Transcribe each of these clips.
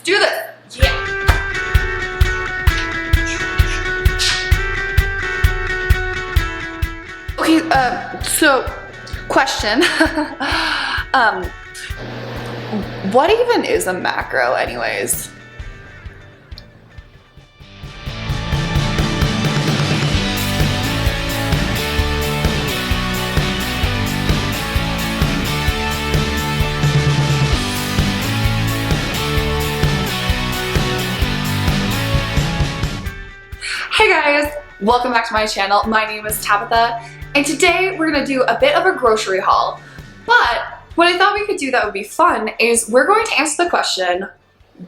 do this. Yeah. Okay, so question. What even is a macro anyways? Hey guys, welcome back to my channel. My name is Tabitha, and today we're gonna do a bit of a grocery haul. But what I thought we could do that would be fun is we're going to answer the question,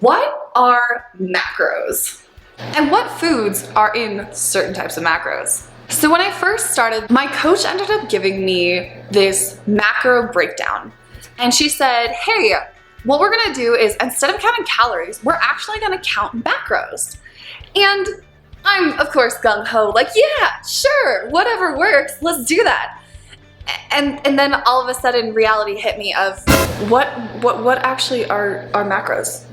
what are macros? And what foods are in certain types of macros? So when I first started, my coach ended up giving me this macro breakdown. And she said, hey, what we're gonna do is instead of counting calories, we're actually gonna count macros. And I'm, of course, gung-ho, like, yeah, sure, whatever works, let's do that. And then all of a sudden reality hit me of what actually are macros?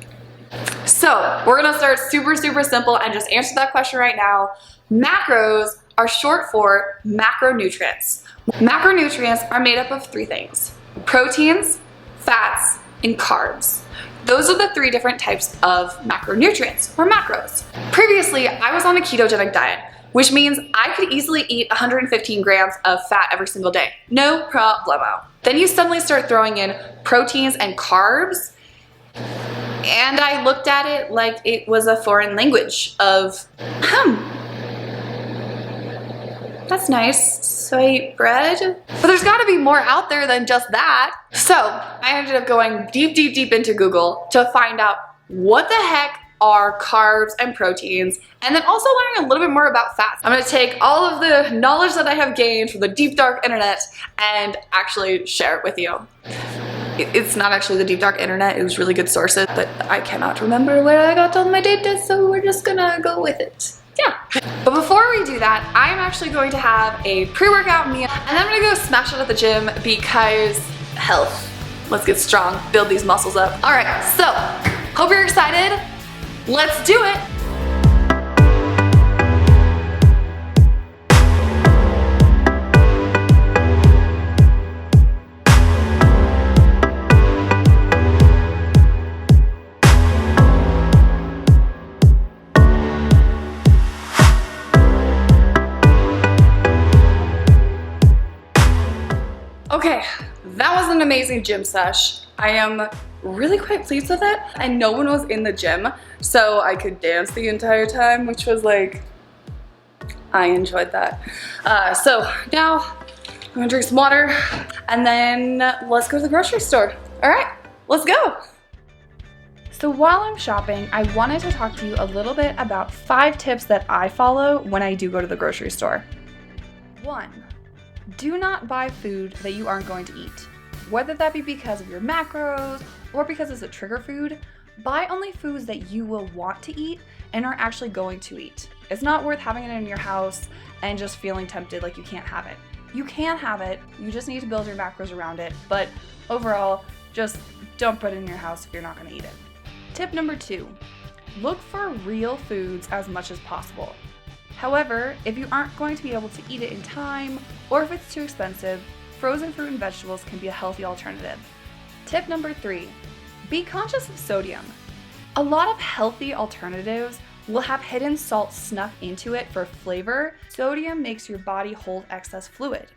So we're gonna start super simple and just answer that question right now. Macros are short for macronutrients. Macronutrients are made up of three things: proteins, fats, and carbs. Those are the three different types of macronutrients, or macros. Previously, I was on a ketogenic diet, which means I could easily eat 115 grams of fat every single day. No problemo. Then you suddenly start throwing in proteins and carbs, and I looked at it like it was a foreign language of, that's nice, so I eat bread. But there's gotta be more out there than just that. So I ended up going deep into Google to find out what the heck are carbs and proteins, and then also learning a little bit more about fats. I'm gonna take all of the knowledge that I have gained from the deep dark internet and actually share it with you. It's not actually the deep dark internet, it was really good sources, but I cannot remember where I got all my data, so we're just gonna go with it. Yeah. But before we do that, I'm actually going to have a pre-workout meal, and I'm gonna go smash it at the gym because health. Let's get strong, build these muscles up. All right, so hope you're excited. Let's do it. Okay, that was an amazing gym sesh. I am really quite pleased with it, and no one was in the gym, so I could dance the entire time, which was like, I enjoyed that. So now I'm gonna drink some water, and then let's go to the grocery store. All right, let's go. So while I'm shopping, I wanted to talk to you a little bit about 5 tips that I follow when I do go to the grocery store. 1. Do not buy food that you aren't going to eat. Whether that be because of your macros or because it's a trigger food, buy only foods that you will want to eat and are actually going to eat. It's not worth having it in your house and just feeling tempted like you can't have it. You can have it, you just need to build your macros around it, but overall, just don't put it in your house if you're not going to eat it. Tip number 2, look for real foods as much as possible. However, if you aren't going to be able to eat it in time, or if it's too expensive, frozen fruit and vegetables can be a healthy alternative. Tip number 3, be conscious of sodium. A lot of healthy alternatives will have hidden salt snuck into it for flavor. Sodium makes your body hold excess fluid.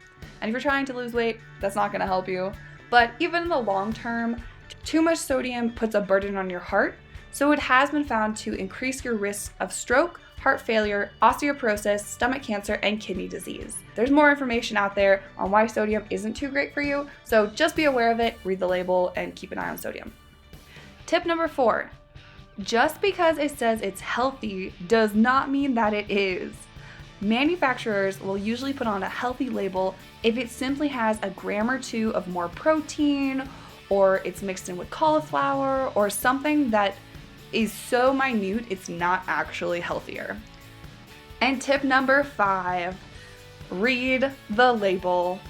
And if you're trying to lose weight, that's not going to help you. But even in the long term, too much sodium puts a burden on your heart, so it has been found to increase your risk of stroke, heart failure, osteoporosis, stomach cancer, and kidney disease. There's more information out there on why sodium isn't too great for you, so just be aware of it, read the label, and keep an eye on sodium. Tip number 4, just because it says it's healthy does not mean that it is. Manufacturers will usually put on a healthy label if it simply has a gram or 2 of more protein, or it's mixed in with cauliflower, or something that is so minute it's not actually healthier. And tip number 5, read the label.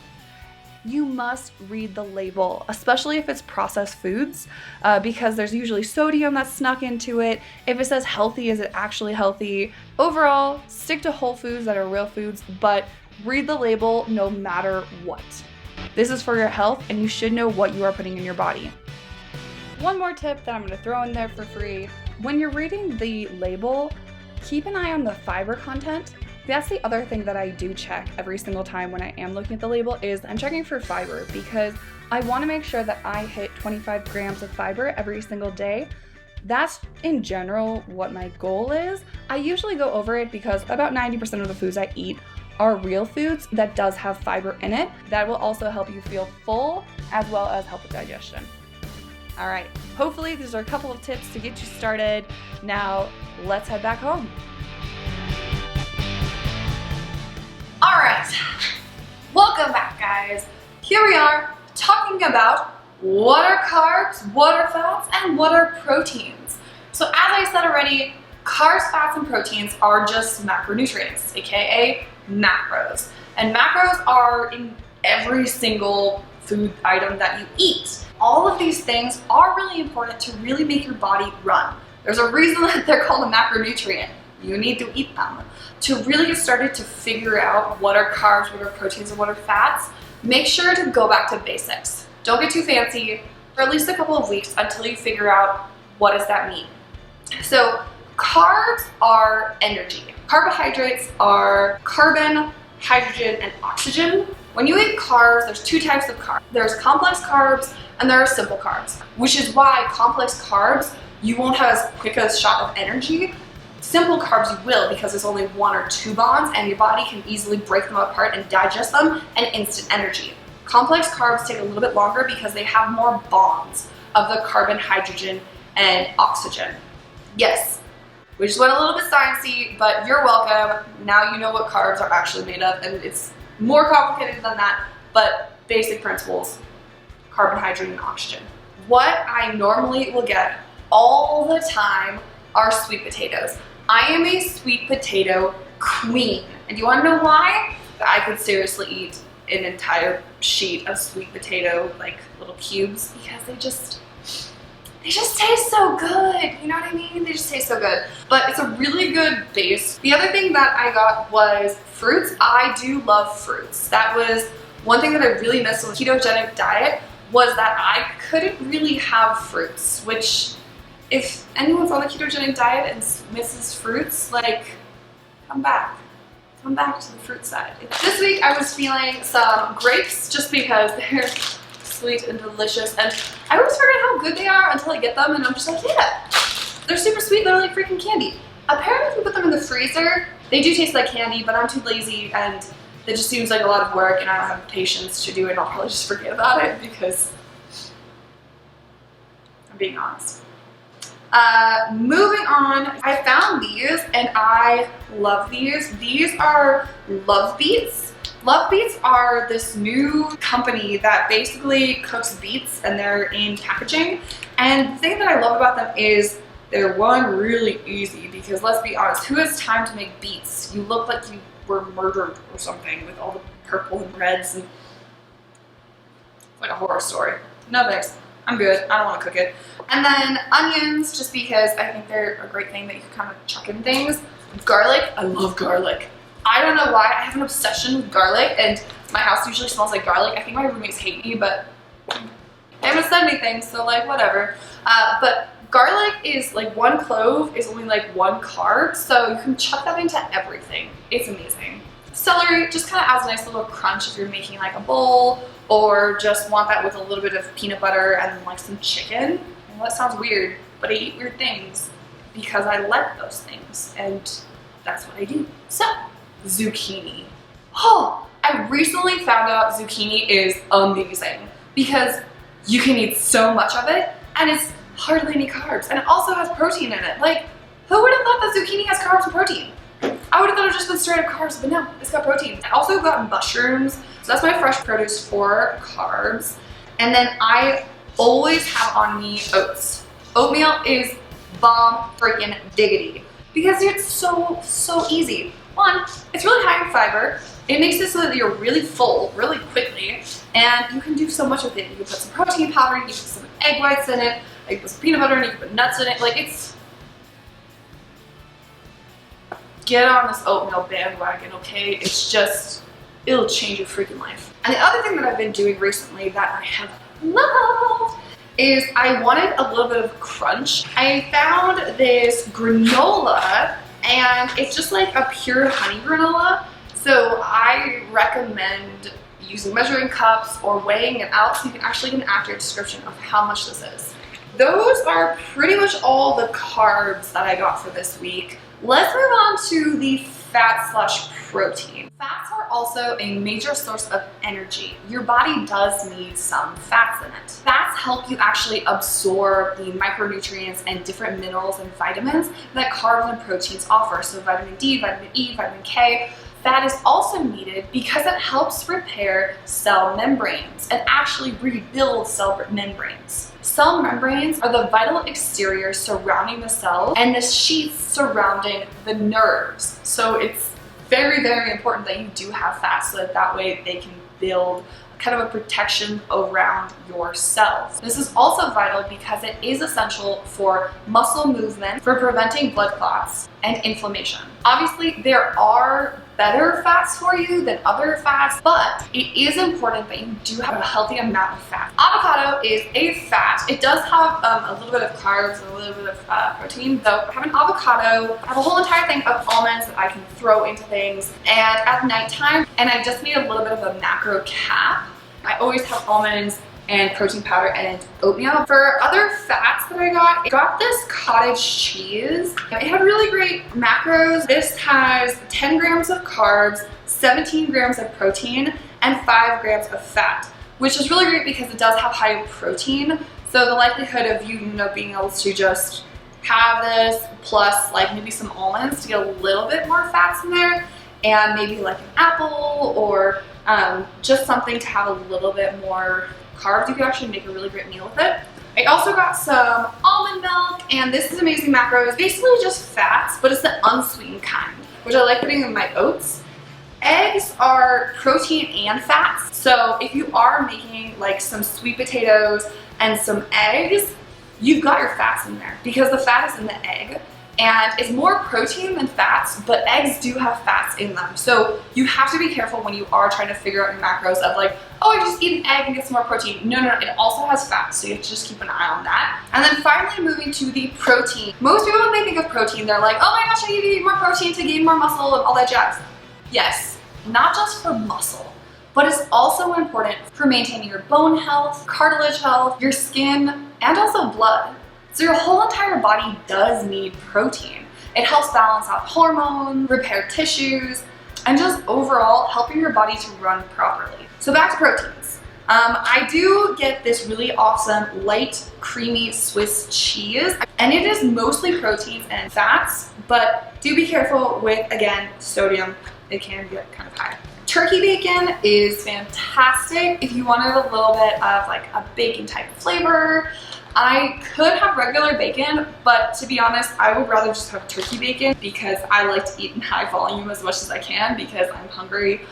you must read the label, especially if it's processed foods, because there's usually sodium that's snuck into it. If it says healthy, is it actually healthy? Overall, stick to whole foods that are real foods, but read the label no matter what. This is for your health, and you should know what you are putting in your body. One more tip that I'm going to throw in there for free. When you're reading the label, keep an eye on the fiber content. That's the other thing that I do check every single time when I am looking at the label is I'm checking for fiber, because I want to make sure that I hit 25 grams of fiber every single day. That's in general what my goal is. I usually go over it because about 90% of the foods I eat are real foods that does have fiber in it. That will also help you feel full as well as help with digestion. All right, hopefully these are a couple of tips to get you started. Now let's head back home. All right, welcome back, guys. Here we are talking about what are carbs, what are fats, and what are proteins. So as I said already, carbs, fats, and proteins are just macronutrients, aka macros. And macros are in every single food item that you eat. All of these things are really important to really make your body run. There's a reason that they're called a macronutrient. You need to eat them. To really get started to figure out what are carbs, what are proteins, and what are fats, make sure to go back to basics. Don't get too fancy for at least a couple of weeks until you figure out what does that mean. So carbs are energy. Carbohydrates are carbon, hydrogen, and oxygen. When you eat carbs, there's two types of carbs. There's complex carbs and there are simple carbs, which is why complex carbs, you won't have as quick a shot of energy. Simple carbs you will, because there's only one or two bonds and your body can easily break them apart and digest them and instant energy. Complex carbs take a little bit longer because they have more bonds of the carbon, hydrogen, and oxygen. Yes, we just went a little bit sciencey, but you're welcome. Now you know what carbs are actually made of, and it's more complicated than that, but basic principles, carbon, hydrogen, and oxygen. What I normally will get all the time are sweet potatoes. I am a sweet potato queen. And do you want to know why? I could seriously eat an entire sheet of sweet potato, like little cubes, because they just taste so good. You know what I mean? They just taste so good. But it's a really good base. The other thing that I got was fruits. I do love fruits. That was one thing that I really missed with the ketogenic diet, was that I couldn't really have fruits, which if anyone's on the ketogenic diet and misses fruits, like, come back to the fruit side. This week I was feeling some grapes just because they're sweet and delicious, and I always forget how good they are until I get them and I'm just like, yeah, they're super sweet, they're like freaking candy. Apparently if you put them in the freezer, they do taste like candy, but I'm too lazy and it just seems like a lot of work and I don't have the patience to do it, and I'll probably just forget about it because I'm being honest. Moving on, I found these and I love these. These are Love Beets. Love Beets are this new company that basically cooks beets and they're in packaging. And the thing that I love about them is they're really easy, because let's be honest, who has time to make beets? You look like you were murdered or something with all the purple and reds, and it's like a horror story. No thanks. I'm good. I don't want to cook it. And then onions, just because I think they're a great thing that you can kind of chuck in things. Garlic. I love garlic. I don't know why. I have an obsession with garlic, and my house usually smells like garlic. I think my roommates hate me, but they haven't said anything, so like whatever. But garlic is like, one clove is only like one carb, so you can chuck that into everything. It's amazing. Celery just kind of adds a nice little crunch if you're making like a bowl, or just want that with a little bit of peanut butter and like some chicken. Well, that sounds weird, but I eat weird things because I like those things, and that's what I do. So, zucchini. Oh, I recently found out zucchini is amazing because you can eat so much of it and it's hardly any carbs, and it also has protein in it. Like, who would have thought that zucchini has carbs and protein? I would have thought it would just been straight up carbs, but no, it's got protein. I also got mushrooms, so that's my fresh produce for carbs. And then I always have on me oats. Oatmeal is bomb freaking diggity because it's so easy. One, it's really high in fiber. It makes it so that you're really full really quickly, and you can do so much with it. You can put some protein powder, you can put some egg whites in it, you can put some peanut butter, and you can put nuts in it. Like, it's... Get on this oatmeal bandwagon, okay? It's just, it'll change your freaking life. And the other thing that I've been doing recently that I have loved is I wanted a little bit of crunch. I found this granola, and it's just like a pure honey granola. So I recommend using measuring cups or weighing it out so you can actually get an accurate description of how much this is. Those are pretty much all the carbs that I got for this week. Let's move on to the fat/protein. Fats are also a major source of energy. Your body does need some fats in it. Fats help you actually absorb the micronutrients and different minerals and vitamins that carbs and proteins offer. So vitamin D, vitamin E, vitamin K. Fat is also needed because it helps repair cell membranes and actually rebuild cell membranes. Cell membranes are the vital exterior surrounding the cells and the sheaths surrounding the nerves. So it's very, very important that you do have fat so that way they can build kind of a protection around your cells. This is also vital because it is essential for muscle movement, for preventing blood clots and inflammation. Obviously, there are better fats for you than other fats, but it is important that you do have a healthy amount of fat. Avocado is a fat. It does have a little bit of carbs and a little bit of protein. So I have an avocado. I have a whole entire thing of almonds that I can throw into things. And at nighttime, and I just need a little bit of a macro cap, I always have almonds and protein powder and oatmeal. For other fats that I got this cottage cheese. It had really great macros. This has 10 grams of carbs, 17 grams of protein, and 5 grams of fat, which is really great because it does have high protein. So the likelihood of you being able to just have this plus like maybe some almonds to get a little bit more fats in there, and maybe like an apple or just something to have a little bit more carbs. You could actually make a really great meal with it. I also got some almond milk, and this is amazing macros. Basically just fats, but it's the unsweetened kind, which I like putting in my oats. Eggs are protein and fats. So if you are making like some sweet potatoes and some eggs, you've got your fats in there because the fat is in the egg. And it's more protein than fats, but eggs do have fats in them. So you have to be careful when you are trying to figure out your macros of like, oh, I just eat an egg and get some more protein. No, it also has fats, so you have to just keep an eye on that. And then finally moving to the protein. Most people, when they think of protein, they're like, oh my gosh, I need to eat more protein to gain more muscle and all that jazz. Yes, not just for muscle, but it's also important for maintaining your bone health, cartilage health, your skin, and also blood. So your whole entire body does need protein. It helps balance out hormones, repair tissues, and just overall helping your body to run properly. So back to proteins. I do get this really awesome light, creamy Swiss cheese, and it is mostly proteins and fats, but do be careful with, again, sodium. It can get kind of high. Turkey bacon is fantastic if you wanted a little bit of like a bacon type flavor. I could have regular bacon, but to be honest, I would rather just have turkey bacon because I like to eat in high volume as much as I can because I'm hungry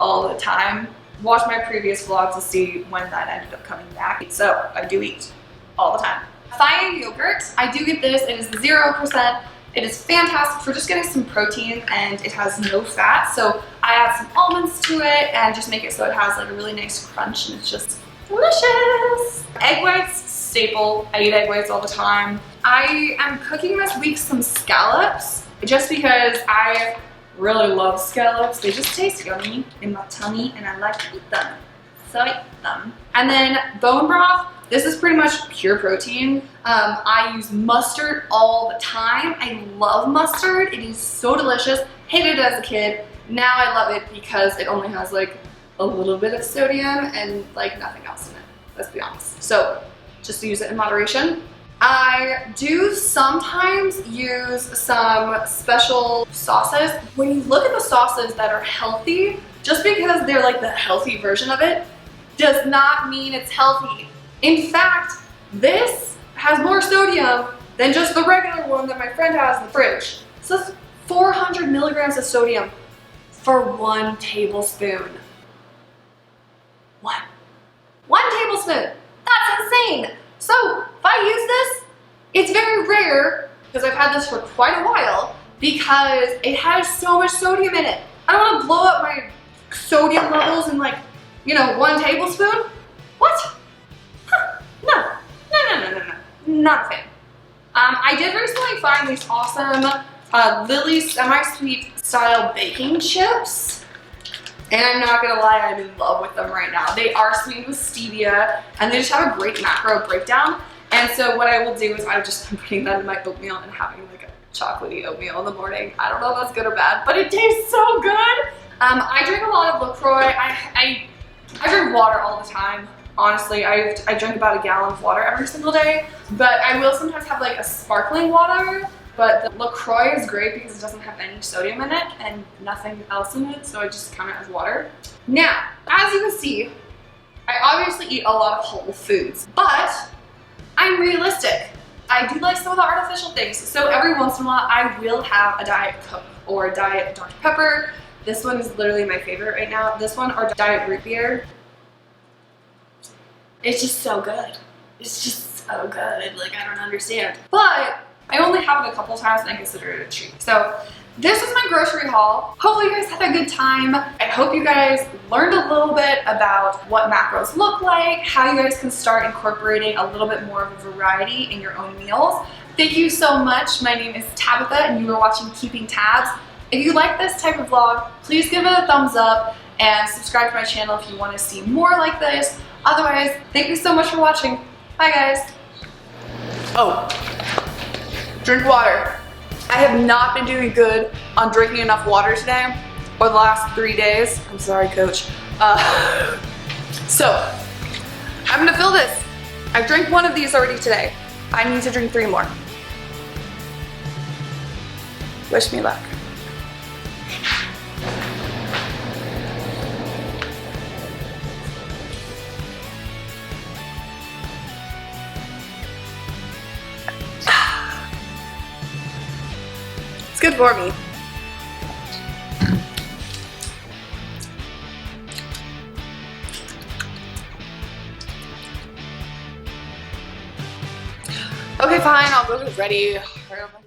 all the time. Watch my previous vlog to see when that ended up coming back. So I do eat all the time. Fine yogurt, I do get this. It is 0%. It is fantastic for just getting some protein, and it has no fat. So I add some almonds to it and just make it so it has like a really nice crunch, and it's just delicious. Egg whites, staple. I eat egg whites all the time. I am cooking this week some scallops just because I really love scallops. They just taste yummy in my tummy and I like to eat them. So I eat them. And then bone broth. This is pretty much pure protein. I use mustard all the time. I love mustard. It is so delicious. Hated it as a kid. Now I love it because it only has like a little bit of sodium and like nothing else in it. Let's be honest. So just use it in moderation. I do sometimes use some special sauces. When you look at the sauces that are healthy, just because they're like the healthy version of it, does not mean it's healthy. In fact, this has more sodium than just the regular one that my friend has in the fridge. So it's 400 milligrams of sodium for 1 tablespoon. One tablespoon. That's insane. So if I use this, it's very rare because I've had this for quite a while because it has so much sodium in it. I don't want to blow up my sodium levels in like, you know, 1 tablespoon. What? Huh. No. Not a fan. I did recently find these awesome Lily semi-sweet style baking chips. And I'm not gonna lie, I'm in love with them right now. They are sweetened with stevia and they just have a great macro breakdown. And so what I will do is I'm putting that in my oatmeal and having like a chocolatey oatmeal in the morning. I don't know if that's good or bad, but it tastes so good. I drink a lot of LaCroix. I drink water all the time. Honestly, I drink about a gallon of water every single day, but I will sometimes have like a sparkling water. But the LaCroix is great because it doesn't have any sodium in it and nothing else in it, so I just count it as water. Now, as you can see, I obviously eat a lot of whole foods, but I'm realistic. I do like some of the artificial things, so every once in a while I will have a Diet Coke or a Diet Dr. Pepper. This one is literally my favorite right now. This one or Diet Root Beer. It's just so good. It's just so good. Like, I don't understand. But I only have it a couple times and I consider it a treat. So this was my grocery haul. Hopefully you guys had a good time. I hope you guys learned a little bit about what macros look like, how you guys can start incorporating a little bit more of a variety in your own meals. Thank you so much. My name is Tabitha and you are watching Keeping Tabs. If you like this type of vlog, please give it a thumbs up and subscribe to my channel if you want to see more like this. Otherwise, thank you so much for watching. Bye guys. Oh. Drink water. I have not been doing good on drinking enough water today or the last 3 days. I'm sorry, coach. So I'm gonna fill this. I've drank 1 of these already today. I need to drink 3 more. Wish me luck. It's good for me. Okay, fine, I'll go get ready.